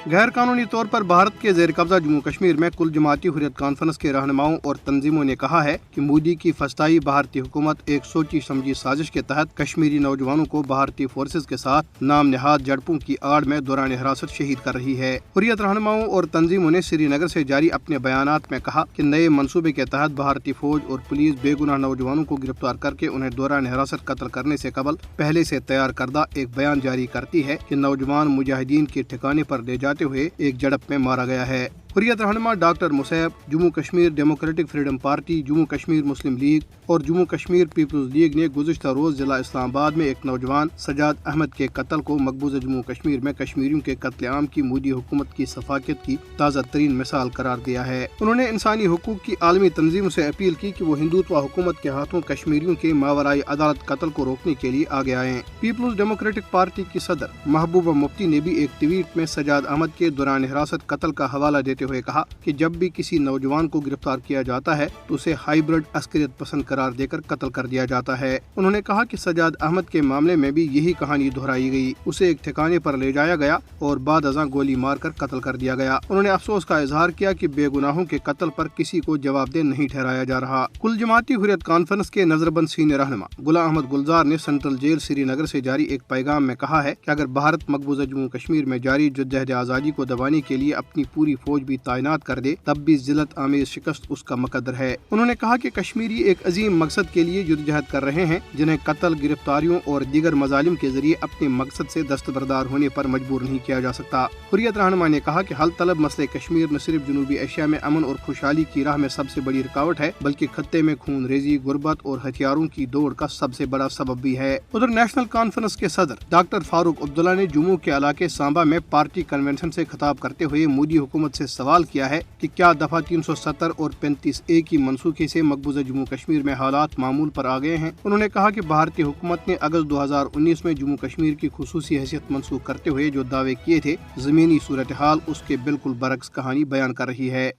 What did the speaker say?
गैर कानूनी तौर पर भारत के जेर कब्जा जम्मू कश्मीर में कुल जमाती हुर्रियत कॉन्फ्रेंस के रहनुमाओं और तंजीमों ने कहा है कि मोदी की फस्ताई भारतीय हुकूमत एक सोची समझी साजिश के तहत कश्मीरी नौजवानों को भारतीय फोर्सेज के साथ नाम नहाद झड़पों की आड़ में दौरान हिरासत शहीद कर रही है। हुर्रियत रहनुमाओं और तंजीमों ने श्रीनगर से जारी अपने बयानात में कहा कि नए मंसूबे के तहत भारतीय फौज और पुलिस बेगुनाह नौजवानों को गिरफ्तार करके उन्हें दौरान हिरासत कत्ल करने से कबल पहले से तैयार करदा एक बयान जारी करती है कि नौजवान मुजाहिदीन के ठिकाने पर ले जाते हुए एक झड़प में मारा गया है। हुर्रियत रहनुमा doctor Musaib, Jammu Kashmir democratic freedom party, Jammu Kashmir Muslim league और जम्मू कश्मीर पीपल्स लीग ने गुज़िश्ता रोज जिला इस्लामाबाद में एक नौजवान सजाद अहमद के कत्ल को मकबूजा जम्मू कश्मीर में कश्मीरियों के कत्लेआम की मोदी हुकूमत की सफाकत की ताज़ा तरीन मिसाल करार दिया है। उन्होंने इंसानी हुकूक की आलमी तंजीमों से अपील की कि वो हिंदुत्व हुकूमत के हाथों कश्मीरियों के मावराई अदालत कत्ल को रोकने के लिए आगे आए। पीपल्स डेमोक्रेटिक पार्टी की सदर महबूबा मुफ्ती ने भी एक ट्वीट में सजाद अहमद के दौरान हिरासत कत्ल का हवाला देते हुए कहा कि जब भी किसी नौजवान को गिरफ्तार किया जाता है तो उसे हाइब्रिड अस्करियत पसंद करार देकर कत्ल कर दिया जाता है। उन्होंने कहा कि सजाद अहमद के मामले में भी यही कहानी दोहराई गई। उसे एक ठिकाने पर ले जाया गया और बाद अज़ां गोली मारकर कत्ल कर दिया गया। उन्होंने अफसोस का इजहार किया कि बेगुनाहों के कत्ल पर किसी को जवाबदेह नहीं ठहराया जा रहा। कुल जमाती हुर्रियत कॉन्फ्रेंस के नजरबंद सीनियर रहनुमा गुलाम अहमद गुलजार ने सेंट्रल जेल श्रीनगर से जारी एक पैगाम में कहा है कि अगर भारत मकबूजा जम्मू कश्मीर में जारी जद्दोजहद आज़ादी को दबाने के लिए अपनी पूरी फौज भी तैनात कर दे तब भी जिल्लत आमेज शिकस्त उसका मुकद्दर है। उन्होंने कहा कि कश्मीरी एक अजीम मकसद के लिए जद्दोजहद कर रहे हैं जिन्हें कत्ल, गिरफ्तारियों और दीगर मजालिम के जरिए अपने मकसद से दस्तबरदार होने पर मजबूर नहीं किया जा सकता। हुर्रियत रहनुमा ने कहा कि हल तलब मसले कश्मीर न सिर्फ जनूबी एशिया में अमन और खुशहाली की राह में सबसे बड़ी रुकावट है बल्कि खत्ते में खून रेजी, गुर्बत और हथियारों की दौड़ का सबसे बड़ा सबब भी है। उधर नेशनल कॉन्फ्रेंस के सदर डॉक्टर फारूक अब्दुल्ला ने जम्मू के इलाके सांबा में पार्टी कन्वेंशन से खिताब करते हुए मोदी हुकूमत से सवाल किया है कि क्या दफा 370 और 35A की मनसूखे से मकबूजा जम्मू कश्मीर में हालात मामूल पर आ गए हैं। उन्होंने कहा कि भारतीय हुकूमत ने अगस्त 2019 में जम्मू कश्मीर की खुसूसी हैसियत मनसूख करते हुए जो दावे किए थे, जमीनी सूरत हाल उसके बिल्कुल बरक्स कहानी बयान कर रही है।